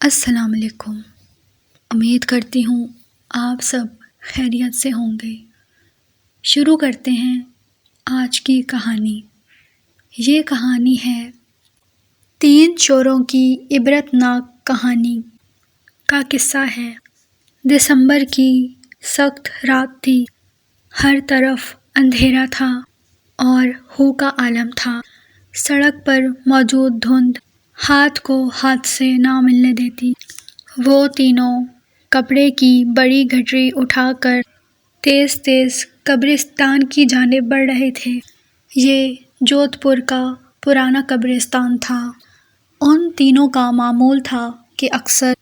السلام علیکم۔ امید کرتی ہوں آپ سب خیریت سے ہوں گے۔ شروع کرتے ہیں آج کی کہانی۔ یہ کہانی ہے 3 چوروں کی عبرت ناک کہانی کا قصہ ہے۔ دسمبر کی سخت رات تھی، ہر طرف اندھیرا تھا اور ہو کا عالم تھا۔ سڑک پر موجود دھند ہاتھ کو ہاتھ سے نہ ملنے دیتی۔ وہ تینوں کپڑے کی بڑی گٹری اٹھا کر تیز تیز قبرستان کی جانب بڑھ رہے تھے۔ یہ جودھ پور کا پرانا قبرستان تھا۔ ان تینوں کا معمول تھا کہ اکثر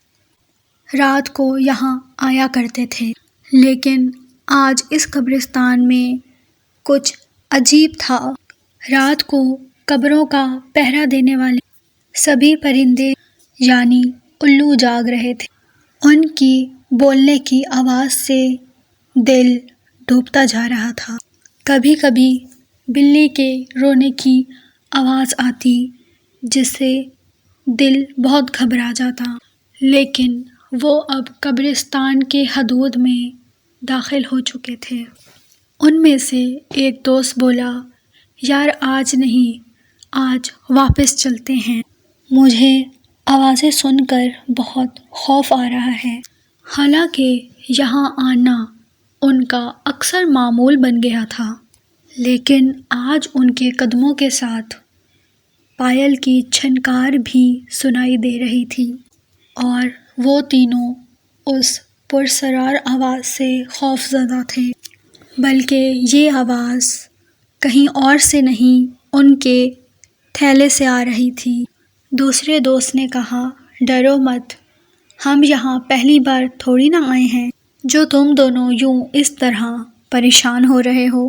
رات کو یہاں آیا کرتے تھے، لیکن آج اس قبرستان میں کچھ عجیب تھا۔ رات کو قبروں کا پہرا دینے والے سبھی پرندے یعنی الو جاگ رہے تھے۔ ان کی بولنے کی آواز سے دل ڈوبتا جا رہا تھا۔ کبھی کبھی بلی کے رونے کی آواز آتی جس سے دل بہت گھبرا جاتا، لیکن وہ اب قبرستان کے حدود میں داخل ہو چکے تھے۔ ان میں سے ایک دوست بولا، یار آج نہیں، آج واپس چلتے ہیں۔ مجھے آوازیں سن کر بہت خوف آ رہا ہے۔ حالانکہ یہاں آنا ان کا اکثر معمول بن گیا تھا، لیکن آج ان کے قدموں کے ساتھ پائل کی چھنکار بھی سنائی دے رہی تھی، اور وہ تینوں اس پراسرار آواز سے خوف زدہ تھے، بلکہ یہ آواز کہیں اور سے نہیں، ان کے تھیلے سے آ رہی تھی۔ دوسرے دوست نے کہا، ڈرو مت، ہم یہاں پہلی بار تھوڑی نہ آئے ہیں جو تم دونوں یوں اس طرح پریشان ہو رہے ہو۔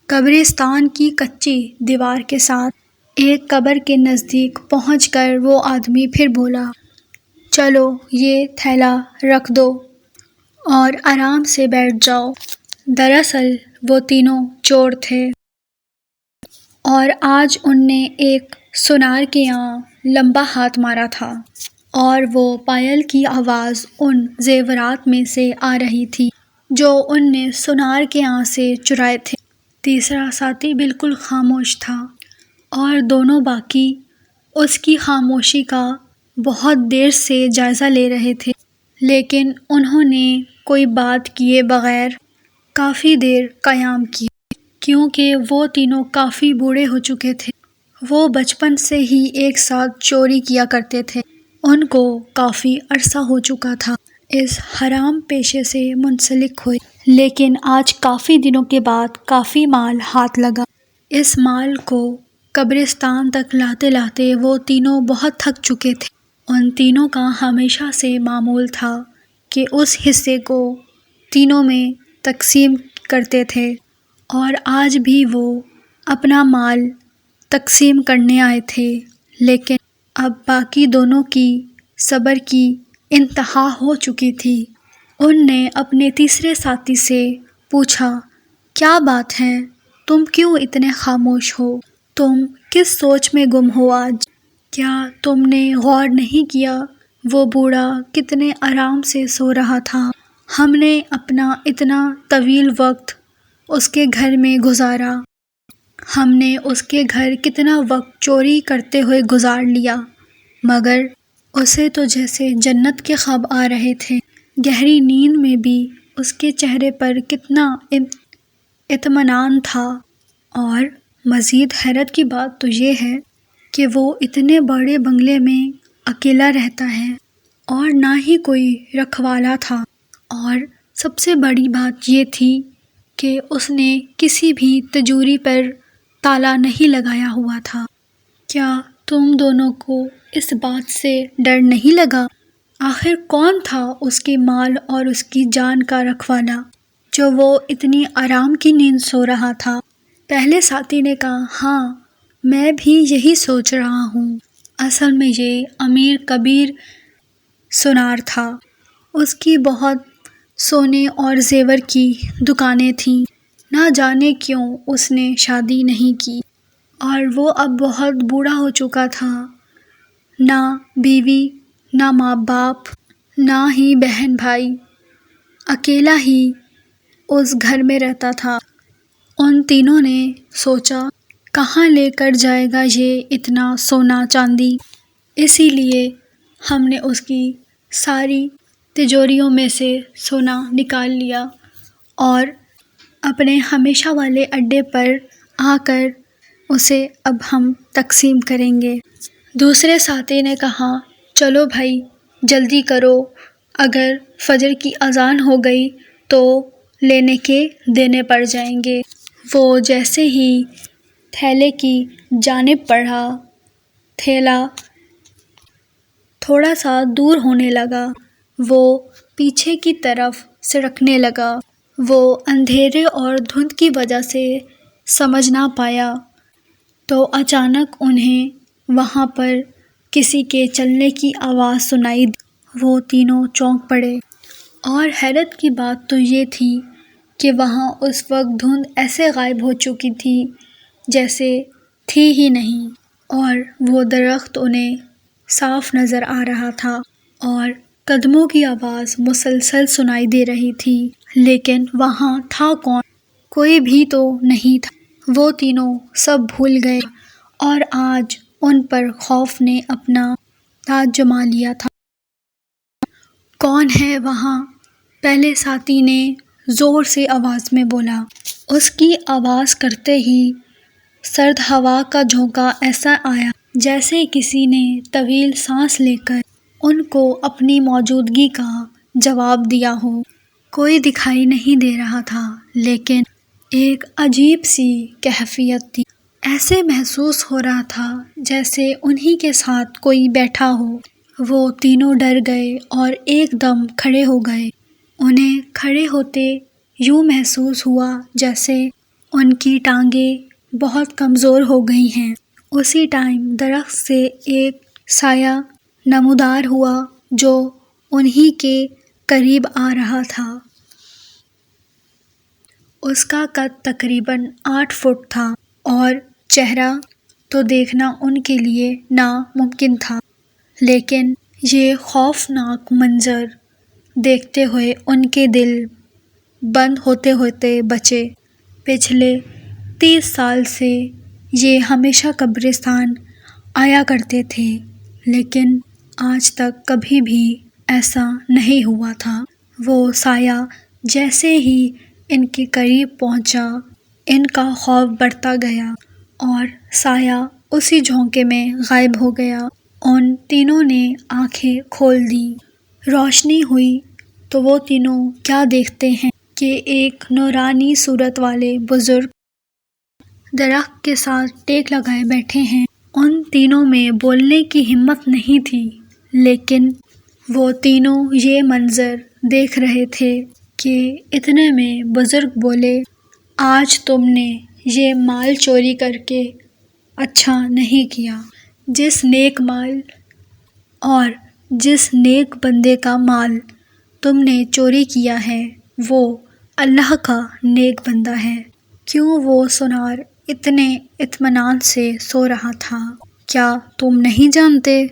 قبرستان کی کچی دیوار کے ساتھ ایک قبر کے نزدیک پہنچ کر وہ آدمی پھر بولا، چلو یہ تھیلا رکھ دو اور آرام سے بیٹھ جاؤ۔ دراصل وہ تینوں چور تھے، اور آج ان نے ایک سونار کے یہاں لمبا ہاتھ مارا تھا، اور وہ پائل کی آواز ان زیورات میں سے آ رہی تھی جو ان نے سونار کے یہاں سے چرائے تھے۔ تیسرا ساتھی بالکل خاموش تھا، اور دونوں باقی اس کی خاموشی کا بہت دیر سے جائزہ لے رہے تھے، لیکن انہوں نے کوئی بات کیے بغیر کافی دیر قیام کیا، کیونکہ وہ تینوں کافی بوڑھے ہو چکے تھے۔ وہ بچپن سے ہی ایک ساتھ چوری کیا کرتے تھے۔ ان کو کافی عرصہ ہو چکا تھا اس حرام پیشے سے منسلک ہوئے، لیکن آج کافی دنوں کے بعد کافی مال ہاتھ لگا۔ اس مال کو قبرستان تک لاتے لاتے وہ تینوں بہت تھک چکے تھے۔ ان تینوں کا ہمیشہ سے معمول تھا کہ اس حصے کو تینوں میں تقسیم کرتے تھے، اور آج بھی وہ اپنا مال تقسیم کرنے آئے تھے، لیکن اب باقی دونوں کی صبر کی انتہا ہو چکی تھی۔ ان نے اپنے تیسرے ساتھی سے پوچھا، کیا بات ہے، تم کیوں اتنے خاموش ہو؟ تم کس سوچ میں گم ہو آج؟ کیا تم نے غور نہیں کیا وہ بوڑھا کتنے آرام سے سو رہا تھا؟ ہم نے اپنا اتنا طویل وقت اس کے گھر میں گزارا، ہم نے اس کے گھر کتنا وقت چوری کرتے ہوئے گزار لیا، مگر اسے تو جیسے جنت کے خواب آ رہے تھے۔ گہری نیند میں بھی اس کے چہرے پر کتنا اطمینان تھا، اور مزید حیرت کی بات تو یہ ہے کہ وہ اتنے بڑے بنگلے میں اکیلا رہتا ہے، اور نہ ہی کوئی رکھوالا تھا، اور سب سے بڑی بات یہ تھی کہ اس نے کسی بھی تجوری پر تالا نہیں لگایا ہوا تھا۔ کیا تم دونوں کو اس بات سے ڈر نہیں لگا؟ آخر کون تھا اس کے مال اور اس کی جان کا رکھوالا جو وہ اتنی آرام کی نیند سو رہا تھا؟ پہلے ساتھی نے کہا، ہاں میں بھی یہی سوچ رہا ہوں۔ اصل میں یہ امیر کبیر سونار تھا۔ اس کی بہت سونے اور زیور کی دکانیں تھیں۔ نہ جانے کیوں اس نے شادی نہیں کی، اور وہ اب بہت بوڑھا ہو چکا تھا۔ نہ بیوی نہ ماں باپ، نہ ہی بہن بھائی، اکیلا ہی اس گھر میں رہتا تھا۔ ان تینوں نے سوچا کہاں لے کر جائے گا یہ اتنا سونا چاندی، اسی لیے ہم نے اس کی ساری تجوریوں میں سے سونا نکال لیا اور اپنے ہمیشہ والے اڈے پر آ کر اسے اب ہم تقسیم کریں گے۔ دوسرے ساتھی نے کہا چلو بھائی جلدی کرو، اگر فجر کی اذان ہو گئی تو لینے کے دینے پڑ جائیں گے۔ وہ جیسے ہی تھیلے کی جانب بڑھا، تھیلا تھوڑا سا دور ہونے لگا، وہ پیچھے کی طرف سرکنے لگا۔ وہ اندھیرے اور دھند کی وجہ سے سمجھ نہ پایا تو اچانک انہیں وہاں پر کسی کے چلنے کی آواز سنائی دی۔ وہ تینوں چونک پڑے اور حیرت کی بات تو یہ تھی کہ وہاں اس وقت دھند ایسے غائب ہو چکی تھی جیسے تھی ہی نہیں، اور وہ درخت انہیں صاف نظر آ رہا تھا اور قدموں کی آواز مسلسل سنائی دے رہی تھی، لیکن وہاں تھا کون؟ کوئی بھی تو نہیں تھا۔ وہ تینوں سب بھول گئے اور آج ان پر خوف نے اپنا تاج جما لیا تھا۔ کون ہے وہاں؟ پہلے ساتھی نے زور سے آواز میں بولا۔ اس کی آواز کرتے ہی سرد ہوا کا جھونکا ایسا آیا جیسے کسی نے طویل سانس لے کر ان کو اپنی موجودگی کا جواب دیا ہو۔ کوئی دکھائی نہیں دے رہا تھا، لیکن ایک عجیب سی کیفیت تھی۔ ایسے محسوس ہو رہا تھا جیسے انہی کے ساتھ کوئی بیٹھا ہو۔ وہ تینوں ڈر گئے اور ایک دم کھڑے ہو گئے۔ انہیں کھڑے ہوتے یوں محسوس ہوا جیسے ان کی ٹانگیں بہت کمزور ہو گئی ہیں۔ اسی ٹائم درخت سے ایک سایہ نمودار ہوا جو انہی کے قریب آ رہا تھا۔ اس کا قد تقریباً 8 فٹ تھا اور چہرہ تو دیکھنا ان کے لیے ناممکن تھا، لیکن یہ خوفناک منظر دیکھتے ہوئے ان کے دل بند ہوتے ہوتے بچے۔ پچھلے 30 سال سے یہ ہمیشہ قبرستان آیا کرتے تھے، لیکن آج تک کبھی بھی ایسا نہیں ہوا تھا۔ وہ سایہ جیسے ہی ان کے قریب پہنچا، ان کا خوف بڑھتا گیا اور سایہ اسی جھونکے میں غائب ہو گیا۔ ان تینوں نے آنکھیں کھول دیں۔ روشنی ہوئی تو وہ تینوں کیا دیکھتے ہیں کہ ایک نورانی صورت والے بزرگ درخت کے ساتھ ٹیک لگائے بیٹھے ہیں۔ ان تینوں میں بولنے کی ہمت نہیں تھی، لیکن وہ تینوں یہ منظر دیکھ رہے تھے کہ اتنے میں بزرگ بولے، آج تم نے یہ مال چوری کر کے اچھا نہیں کیا۔ جس نیک مال اور جس نیک بندے کا مال تم نے چوری کیا ہے وہ اللہ کا نیک بندہ ہے۔ کیوں وہ سونار اتنے اطمینان سے سو رہا تھا؟ کیا تم نہیں جانتے؟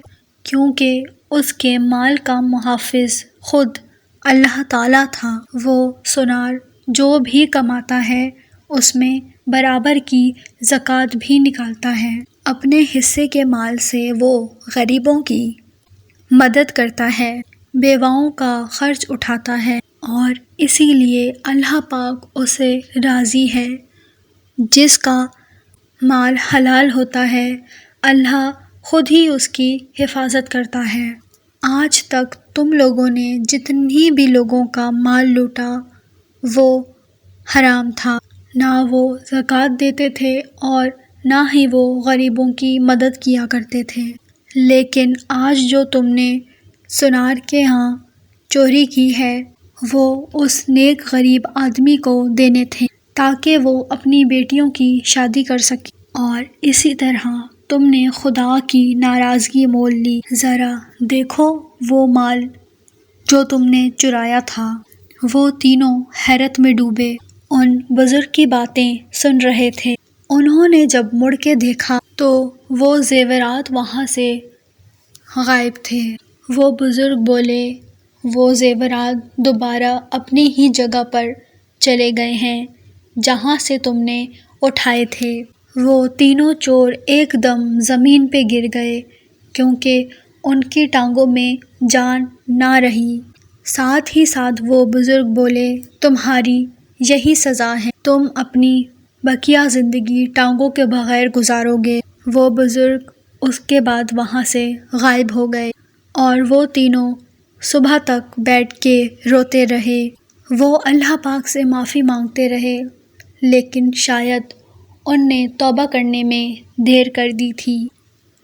کیونکہ اس کے مال کا محافظ خود اللہ تعالیٰ تھا۔ وہ سونار جو بھی کماتا ہے اس میں برابر کی زکوٰۃ بھی نکالتا ہے۔ اپنے حصے کے مال سے وہ غریبوں کی مدد کرتا ہے، بیواؤں کا خرچ اٹھاتا ہے، اور اسی لیے اللہ پاک اسے راضی ہے۔ جس کا مال حلال ہوتا ہے اللہ خود ہی اس کی حفاظت کرتا ہے۔ آج تک تم لوگوں نے جتنی بھی لوگوں کا مال لوٹا وہ حرام تھا، نہ وہ زکوٰۃ دیتے تھے اور نہ ہی وہ غریبوں کی مدد کیا کرتے تھے، لیکن آج جو تم نے سونار کے ہاں چوری کی ہے وہ اس نیک غریب آدمی کو دینے تھے تاکہ وہ اپنی بیٹیوں کی شادی کر سکے، اور اسی طرح تم نے خدا کی ناراضگی مول لی۔ ذرا دیکھو وہ مال جو تم نے چرایا تھا۔ وہ تینوں حیرت میں ڈوبے ان بزرگ کی باتیں سن رہے تھے۔ انہوں نے جب مڑ کے دیکھا تو وہ زیورات وہاں سے غائب تھے۔ وہ بزرگ بولے، وہ زیورات دوبارہ اپنی ہی جگہ پر چلے گئے ہیں جہاں سے تم نے اٹھائے تھے۔ وہ تینوں چور ایک دم زمین پہ گر گئے کیونکہ ان کی ٹانگوں میں جان نہ رہی۔ ساتھ ہی ساتھ وہ بزرگ بولے، تمہاری یہی سزا ہے، تم اپنی بقیہ زندگی ٹانگوں کے بغیر گزارو گے۔ وہ بزرگ اس کے بعد وہاں سے غائب ہو گئے اور وہ تینوں صبح تک بیٹھ کے روتے رہے۔ وہ اللہ پاک سے معافی مانگتے رہے لیکن شاید ان نے توبہ کرنے میں دیر کر دی تھی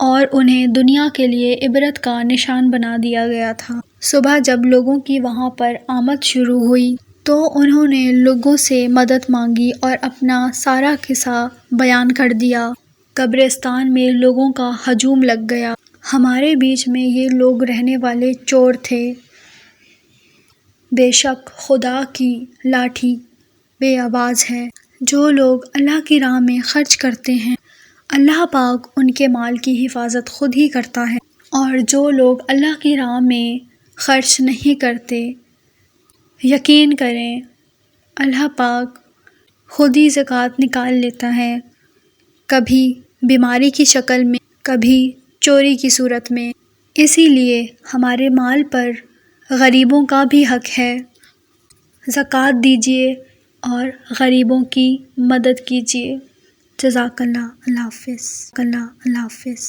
اور انہیں دنیا کے لیے عبرت کا نشان بنا دیا گیا تھا۔ صبح جب لوگوں کی وہاں پر آمد شروع ہوئی تو انہوں نے لوگوں سے مدد مانگی اور اپنا سارا قصہ بیان کر دیا۔ قبرستان میں لوگوں کا ہجوم لگ گیا۔ ہمارے بیچ میں یہ لوگ رہنے والے چور تھے۔ بے شک خدا کی لاٹھی بے آواز ہے۔ جو لوگ اللہ کی راہ میں خرچ کرتے ہیں اللہ پاک ان کے مال کی حفاظت خود ہی کرتا ہے، اور جو لوگ اللہ کی راہ میں خرچ نہیں کرتے یقین کریں اللہ پاک خود ہی زکوٰۃ نکال لیتا ہے، کبھی بیماری کی شکل میں، کبھی چوری کی صورت میں۔ اسی لیے ہمارے مال پر غریبوں کا بھی حق ہے۔ زکوٰۃ دیجیے اور غریبوں کی مدد کیجیے۔ جزاک اللہ۔ اللہ حافظ۔ اللہ حافظ۔